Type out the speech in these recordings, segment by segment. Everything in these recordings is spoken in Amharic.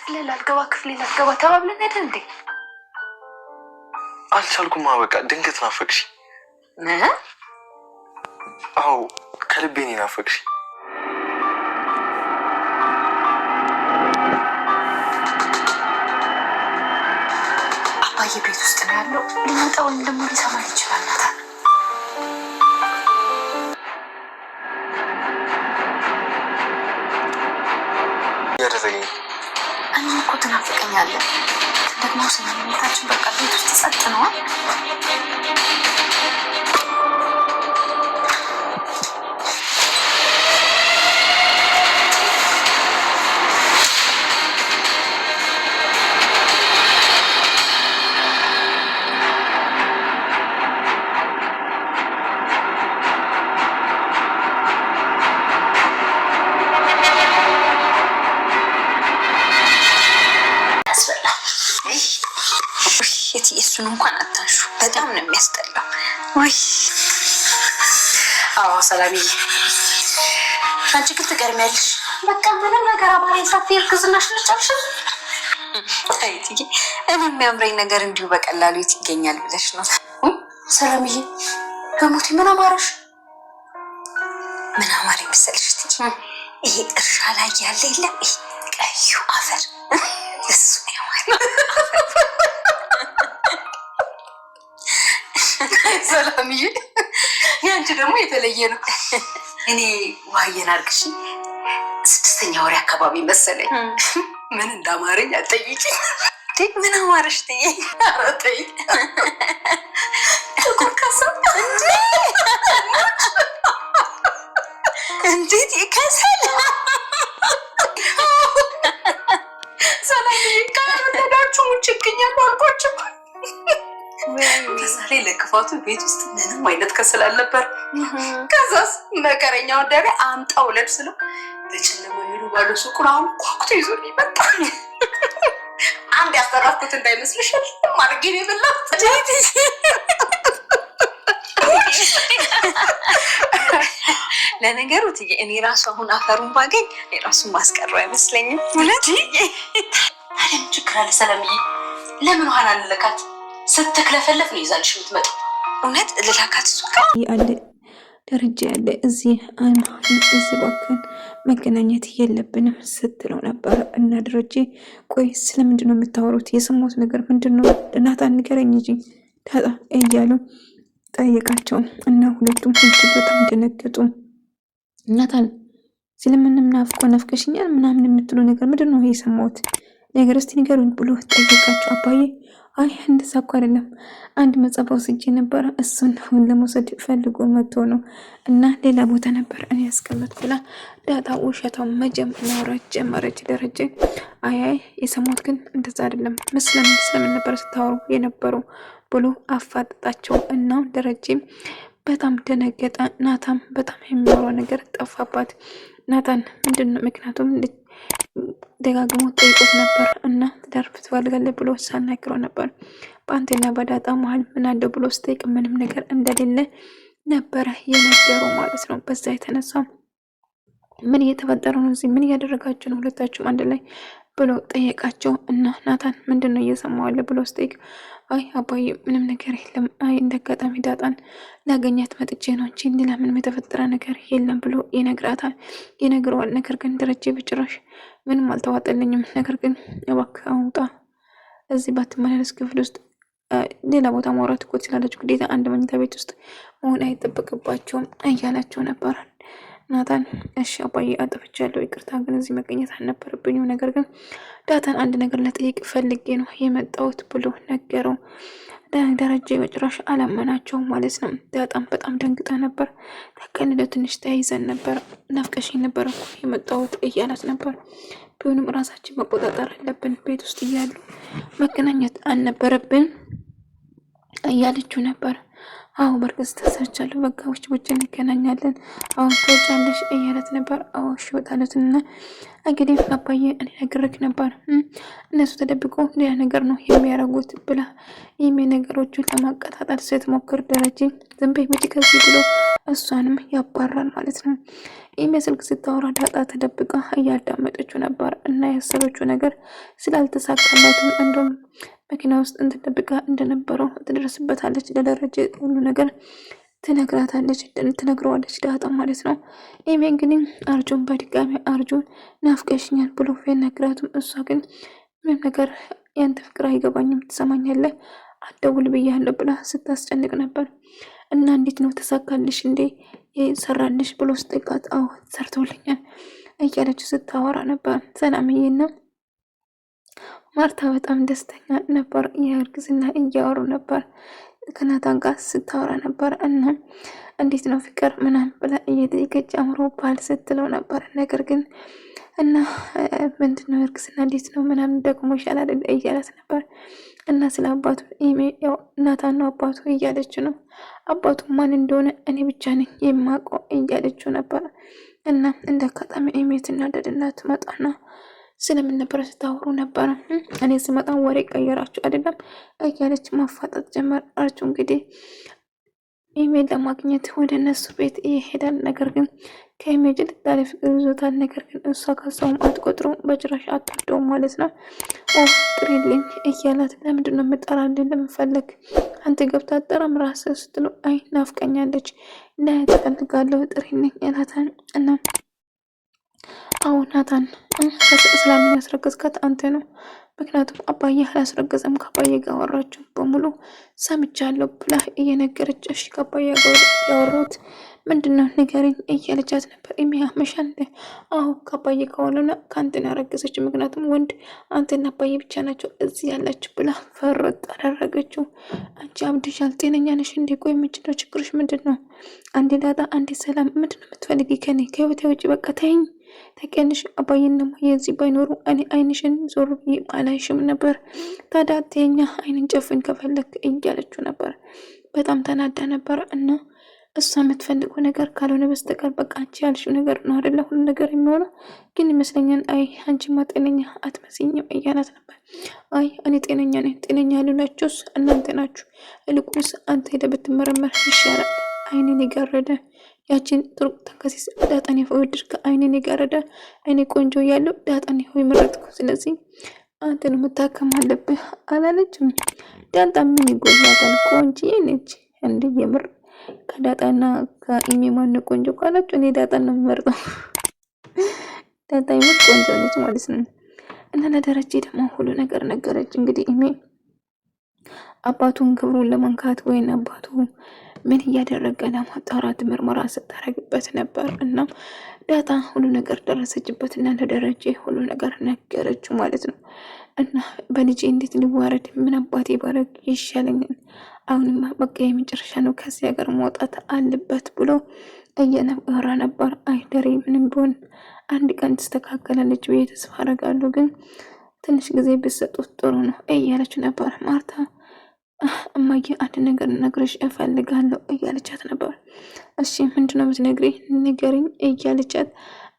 ክፍሌ ላልገባ ተባብለን አይደል እንዴ? አልቻልኩም። በቃ ድንገት ናፈቅሽ። አዎ ከልቤ ነው ናፈቅሽ። አባዬ ቤት ውስጥ ነው ያለው። ሊመጣው ደግሞ ሊሰማ ይችላል። ናታን ያደረገኝ እኔ እኮ ትናፍቀኛለህ። ደግሞ ስሜታችን በቃ ቤት ውስጥ ጸጥ ነዋል። እሱን እንኳን አታንሹ፣ በጣም ነው የሚያስጠላው። ወይ አዎ ሰላምዬ፣ አንቺ ግን ትገርሚያለሽ። በቃ ምንም ነገር አባሬ ሳት እርግዝናሽ ልጨርሽ። አይትዬ እኔ የሚያምረኝ ነገር እንዲሁ በቀላሉ የት ይገኛል ብለሽ ነው? ሰላምዬ በሞቴ ምን አማረሽ? ምን አማረኝ መሰለሽ? ይሄ እርሻ ላይ ያለ የለም ይሄ ቀዩ አፈር፣ እሱ ነው ያማረኝ። ሰላምዬ ያንቺ ደግሞ የተለየ ነው። እኔ ዋየን አርግሽ 6ኛ ወሬ አካባቢ መሰለኝ ምን እንዳማረኝ አጠይቂ። ምን አማረሽ ትዬ? ኧረ ተይ ጥቁር ከሰል እንዴት ይከሰል? ሰላምዬ ካረዳችሁ ሙጭክኛል አልኳችሁ። ዛሬ ለክፋቱ ቤት ውስጥ ምንም አይነት ከሰል አልነበር። ከዛስ መከረኛው ደሬ አምጣው ለድ ስለው በጨለማ ሄዱ ባለ ሱቁን አሁን ኳኩቶ ይዞ ይመጣ። አንድ ያስተራፍኩት እንዳይመስልሽ ማርጌ ነው የበላሁት። ለነገሩ ትዬ እኔ ራሱ አሁን አፈሩን ባገኝ እኔ ራሱን ማስቀረው አይመስለኝም። ሁለት አለም ችግር አለ ሰላምዬ፣ ለምን ውሃን አንለካት? ስትክለፈለፍ ነው ይዛልሽ የምትመጣው። እውነት ልላካት እሱ ያለ ደረጃ ያለ እዚህ እባክህን መገናኘት የለብንም ስትለው ነበረ። እና ደረጃ ቆይ ስለምንድን ነው የምታወሩት? የሰማሁት ነገር ምንድን ነው? ናታን ንገረኝ እንጂ ዳጣ እያሉ ጠየቃቸው። እና ሁለቱም እጅግ በጣም ደነገጡ። ናታን ስለምንም ናፍቀሽኛል ምናምን የምትሉ ነገር ምንድን ነው የሰማሁት ነገር? እስቲ ንገሩኝ ብሎ ጠየቃቸው። አባዬ አይ እንደዛ እኮ አይደለም፣ አንድ መጽሐፍ ወስጄ ነበረ እሱን ለመውሰድ ፈልጎ መጥቶ ነው እና ሌላ ቦታ ነበር እኔ ያስቀመጥኩ ብላ ዳጣ ውሸቷን ማውራት ጀመረች። ደረጀ አይ የሰማሁት ግን እንደዛ አይደለም፣ ስለምን ነበር ስታወሩ የነበረው ብሎ አፋጠጣቸው። እና ደረጀ በጣም ደነገጠ። ናታን በጣም የሚያወራው ነገር ጠፋባት። ናታን ምንድነው? ምክንያቱም ደጋግሞ ጠይቆት ነበር እና ትዳር ትፈልጋለህ ብሎ ሳናግረው ነበር። በአንተና በዳጣ መሀል ምን አለ ብሎ ስጠይቅ ምንም ነገር እንደሌለ ነበረ የነገረው ማለት ነው። በዛ የተነሳ ምን እየተፈጠረ ነው? እዚህ ምን እያደረጋችሁ ነው ሁለታችሁም አንድ ላይ ብሎ ጠየቃቸው። እና ናታን ምንድነው እየሰማዋለ ብሎ ስጠይቅ አይ አባዬ ምንም ነገር የለም፣ አይ እንደጋጣሚ ዳጣን ላገኛት መጥቼ ነው እንጂ ሌላ ምንም የተፈጠረ ነገር የለም ብሎ ይነግረዋል። ነገር ግን ደረጀ በጭራሽ ምንም አልተዋጠልኝም፣ ነገር ግን እባክህ አውጣ፣ እዚህ ባትመላለስ ክፍል ውስጥ ሌላ ቦታ ማውራት እኮ ትችላለች፣ ግዴታ አንድ መኝታ ቤት ውስጥ መሆን አይጠበቅባቸውም እያላቸው ነበር። ናታን እሺ አባዬ አጥፍቻለሁ፣ ይቅርታ፣ ግን እዚህ መገኘት አልነበረብኝም፣ ነገር ግን ዳጣን አንድ ነገር ለጠይቅ ፈልጌ ነው የመጣሁት ብሎ ነገረው። ደረጀ በጭራሽ አላመናቸው ማለት ነው። ዳጣም በጣም ደንግጣ ነበር። ተከንደ ትንሽ ተያይዘን ነበር፣ ናፍቀሽኝ ነበር እኮ የመጣሁት እያላት ነበር። ቢሆንም ራሳችን መቆጣጠር አለብን፣ ቤት ውስጥ እያሉ መገናኘት አልነበረብን እያለችው ነበር። አዎ በርግጥ ተሰርቻለሁ፣ በቃ ውጭ እንገናኛለን፣ አሁን ትወጫለሽ እያለት ነበር። አዎ እሺ ወጣለትና እንግዲህ አባዬ እኔ ነግሬክ ነበር እነሱ ተደብቆ ሌላ ነገር ነው የሚያደርጉት ብላ ነገሮቹን ለማቀጣጠል ስትሞክር ደረጀ ዝም በይ ውጪ ከዚህ ብሎ እሷንም ያባራል ማለት ነው። ኢሜ ስልክ ስታወራ ዳጣ ተደብቃ እያዳመጠችው ነበር እና ያሰበችው ነገር ስላልተሳካላትም እንደውም መኪና ውስጥ ተደብቃ እንደነበረው ትደርስበታለች። ለደረጀ ሁሉ ነገር ትነግረዋለች ዳጣ ማለት ነው። ኢሜ እንግዲህ አርጁን በድጋሚ አርጁን ናፍቀሽኛል ብሎ ቢነግራትም እሷ ግን ምንም ነገር ያንተ ፍቅር አይገባኝም፣ ትሰማኛለህ አትደውል ብያለሁ ብላ ስታስጨንቅ ነበር። እና እንዴት ነው ተሳካልሽ እንዴ ሰራልሽ ብሎ ስጠይቃት አዎ ሰርቶልኛል እያለች ስታወራ ነበር። ሰላምዬና ማርታ በጣም ደስተኛ ነበር። የእርግዝና እያወሩ ነበር። ከናታን ጋር ስታወራ ነበር። እና እንዴት ነው ፍቅር ምናምን ብላ እየጠየቀች አምሮብሃል ስትለው ነበር። ነገር ግን እና ምንድነው እርግዝና እንዴት ነው ምናምን ደግሞ ይሻላል እያለት ነበር። እና ስለ አባቱ ያው ናታን ነው አባቱ እያለች ነው። አባቱ ማን እንደሆነ እኔ ብቻ ነኝ የማውቀው እያለችው ነበር። እና እንደ አጋጣሚ ኢሜት እናደድና ትመጣና ስለምን ነበር ስታወሩ ነበረ? እኔ ስመጣ ወሬ ቀየራችሁ አይደለም እያለች ማፋጠጥ ጀመር። አርጁ እንግዲህ ኢሜል ለማግኘት ወደ እነሱ ቤት ይሄዳል። ነገር ግን ከኢሜል ልታለ ፍቅር ይዞታል። ነገር ግን እሷ ከሰውም አትቆጥሮ በጭራሽ አትወደውም ማለት ነው። ጥሪልኝ እያላት ለምንድን ነው የምጠራልኝ? ለምፈለግ አንተ ገብታ አጠራም ራስህ ስትለው አይ ናፍቀኛለች ላያት እፈልጋለሁ ጥሪልኝ ናታን። እና አዎ ናታን ስለምን ያስረገዝካት አንተ ነው? ምክንያቱም አባዬ አላስረገዘም ከአባዬ ጋር አወራችሁ በሙሉ ሰምቻለሁ ብላ እየነገረች እሺ ከአባዬ ጋር ያወራሁት ምንድነው ንገረኝ እያለቻት ነበር። የሚያመሻል አዎ ከአባዬ ከሆነና ከአንተን ያረገዘች ምክንያቱም ወንድ አንተና አባዬ ብቻ ናቸው እዚህ ያላችሁ ብላ ፈረጥ አደረገችው። አንቺ አብድሻል፣ ጤነኛ ነሽ እንዴ? ቆይ ምንድነው ችግርሽ? ምንድነው? አንዴ ዳጣ አንዴ ሰላም፣ ምንድነው የምትፈልጊ ከኔ? ከህይወቴ ውጭ በቃ ተይኝ። ተቀንሽ አባዬና የዚህ ባይኖሩ እኔ አይንሽን ዞር ብዬ አላይሽም ነበር። ታዲያ ተኛ አይንን ጨፍን ከፈለክ እያለችው ነበር። በጣም ተናዳ ነበር። እና እሷ የምትፈልገው ነገር ካልሆነ በስተቀር በቃ አንቺ ያልሽው ነገር ነው አይደለ ሁሉ ነገር የሚሆነው ግን ይመስለኛል። አይ አንቺማ ጤነኛ አትመስኝም እያላት ነበር። አይ እኔ ጤነኛ ነኝ። ጤነኛ ያሉናችሁስ እናንተ ናችሁ። ይልቁንስ አንተ ሄደህ ብትመረመር ይሻላል። አይኔን የጋረደ ያችን ጥሩ ተንከሲስ ዳጣን ይወድር ከአይኔን የጋረደ አይኔ ቆንጆ ያለው ዳጣን ይሆይ መረጥኩ። ስለዚህ አንተ ነው መታከም አለብህ አላለችም። ዳጣ ምን ይጎላታል? ቆንጆ ነች እንዴ የምር ከዳጣና ከኢሜ ማን ቆንጆ ካላችሁ እኔ ዳጣን ነው የምመርጠው። ዳጣ ይመር ቆንጆ ነች ማለት ነው። እና ለደረጀ ደግሞ ሁሉ ነገር ነገረች። እንግዲህ ኢሜ አባቱን ክብሩን ለማንካት ወይን አባቱ ምን እያደረገ ለማጣራት ምርመራ ስታረግበት ነበር። እና ዳጣ ሁሉ ነገር ደረሰችበት እና ለደረጀ ሁሉ ነገር ነገረችው ማለት ነው። እና በልጄ እንዴት ልዋረድ? ምን አባቴ ባረግ ይሻለኛል? አሁንማ በቃ የመጨረሻ ነው፣ ከዚህ ሀገር መውጣት አለበት ብሎ እየነበረ ነበር። አይደሬ ምንም ቢሆን አንድ ቀን ትስተካከላለች ብዬ ተስፋ አደርጋለሁ፣ ግን ትንሽ ጊዜ ብትሰጡት ጥሩ ነው እያለች ነበር ማርታ። እማዬ አንድ ነገር ነግረሽ እፈልጋለሁ እያለቻት ነበር። እሺ ምንድነው የምትነግሪኝ? ንገሪኝ እያለቻት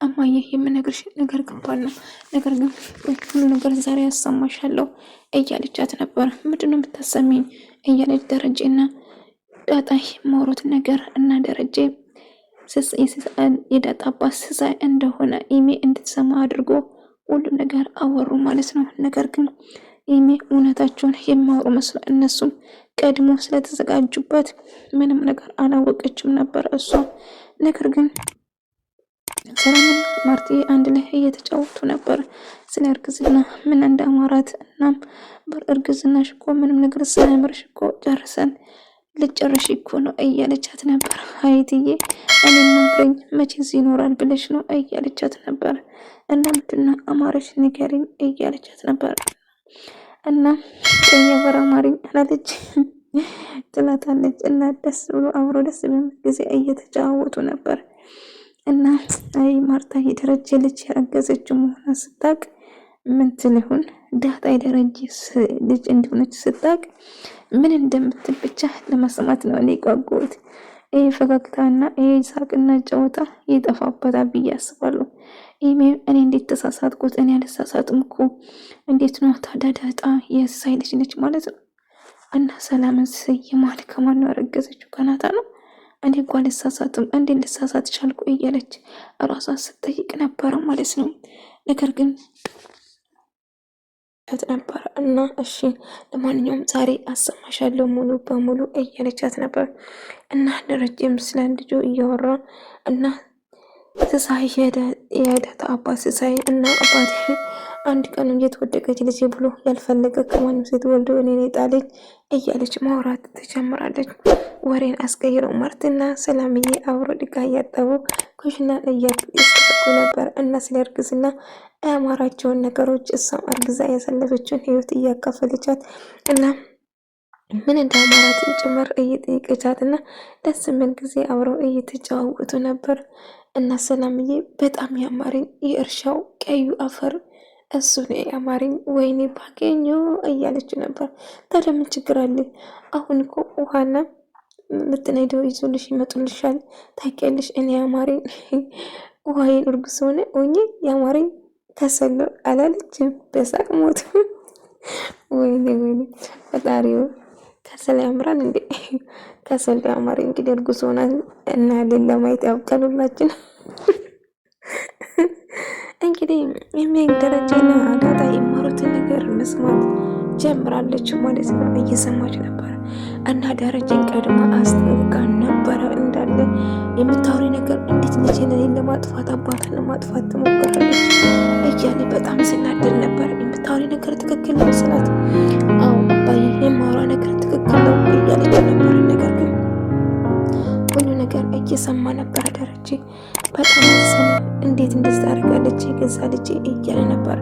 እማዬ የምነግርሽ ነገር ከባድ ነው፣ ነገር ግን ሁሉ ነገር ዛሬ ያሰማሻለሁ እያለቻት ነበር። ምንድነው የምታሰሚኝ እያለች ደረጀና ዳጣ ማውራት ነገር እና ደረጀ የዳጣ አባት ስሳይ እንደሆነ ኢሜ እንድትሰማ አድርጎ ሁሉ ነገር አወሩ ማለት ነው። ነገር ግን ኢሜ እውነታቸውን የሚያወሩ መስሎ እነሱም ቀድሞ ስለተዘጋጁበት ምንም ነገር አላወቀችም ነበር እሷ። ነገር ግን ሰላምና ማርቲ አንድ ላይ እየተጫወቱ ነበር ስለ እርግዝና ምን እንዳማራት። እናም በእርግዝናሽ እኮ ምንም ነገር ሳያምርሽ እኮ ጨርሰን ልጨርሽ እኮ ነው እያለቻት ነበር። ሀይትዬ እኔ ማፍረኝ መቼስ ይኖራል ብለሽ ነው እያለቻት ነበር። እና ምንድነው አማረሽ ንገሪኝ እያለቻት ነበር። እና የበራ ማሪኝ አላለች ትላታለች። እና ደስ ብሎ አብሮ ደስ በሚል ጊዜ እየተጫወቱ ነበር። እና አይ ማርታ የደረጀ ልጅ ያረገዘችው መሆኗን ስታቅ ምን ትልሁን? ዳጣ የደረጀ ልጅ እንደሆነች ስታቅ ምን እንደምትል ብቻ ለመስማት ነው እኔ ጓጓሁት። ይሄ ፈገግታና ይሄ ሳቅና ጨዋታ ይጠፋበታል ብዬ አስባለሁ። እኔ እንዴት ተሳሳትኩት? እኔ አልተሳሳትም እኮ እንዴት ነው ታዲያ ዳጣ የሳይ ልጅ ነች ማለት ነው። እና ሰላምን ስየማል ከማን ነው ያረገዘችው? ከናታ ነው እኔ እንኳን ልሳሳትም እንዴ ልሳሳት ቻልኩ እያለች ራሷን ስትጠይቅ ነበረ ማለት ነው። ነገር ግን ነበረ እና እሺ ለማንኛውም ዛሬ አሰማሻለሁ ሙሉ በሙሉ እያለቻት ነበር እና ደረጀም ስለ ልጁ እያወራ እና ስሳይ የሄደት አባት ስሳይ እና አባቴ አንድ ቀን እየተወደቀች ልጅ ብሎ ያልፈለገ ከማንም ሴት ወልዶ እኔን ጣለኝ እያለች ማውራት ትጀምራለች። ወሬን አስቀይረው ማርትና ሰላምዬ አብሮ ድጋ እያጠቡ ኩሽና እያስጠበቁ ነበር እና ስለ እርግዝና ያማራቸውን ነገሮች እሷም አርግዛ ያሳለፈችውን ህይወት እያካፈለቻት እና ምን እንዳማራትን ጭምር እየጠየቀቻት እና ደስ የሚል ጊዜ አብረው እየተጨዋወቱ ነበር እና ሰላምዬ በጣም ያማረኝ የእርሻው ቀዩ አፈር እሱ ነው ያማረኝ፣ ወይኔ ባገኘው እያለች ነበር። ታዲያ ምን ችግር አለ? አሁን እኮ ውሃና ምትነደው ይዞልሽ ይመጡልሻል። ታውቂያለሽ እኔ ያማረኝ ውሃዬን እርጉዝ ሆነ ሆኜ ያማረኝ ከሰሎ አላለችም። በሳቅ ሞት። ወይኔ ፈጣሪው ከሰል ያምራል እንዴ? ከሰል ያማረኝ እንግዲህ እርጉዝ ሆና እና ለማየት ያብቃን ሁላችን። እንግዲህ የሚያኝ ደረጃና ዳጣ የማሩትን ነገር መስማት ጀምራለች ማለት ነው። እየሰማች ነበር እና ደረጃን ቀድማ አስጠንቅቃ ነበረ እንዳለ የምታወሪ ነገር እንዴት ልጅን ለማጥፋት አባትን ለማጥፋት ትሞክራለች እያለ በጣም ስናደድ ነበር። የምታወሪ ነገር ትክክል ነው ስላት፣ አዎ አባዬ የማወራ ነገር ትክክል ነው እያለች ነበር። ነገር ግን ሁሉ ነገር እየሰማ ነበረ ደረጀ በጣም ሰነ እንዴት እንደዚህ ታደርጋለች የገዛ ልጅ እያለ ነበር።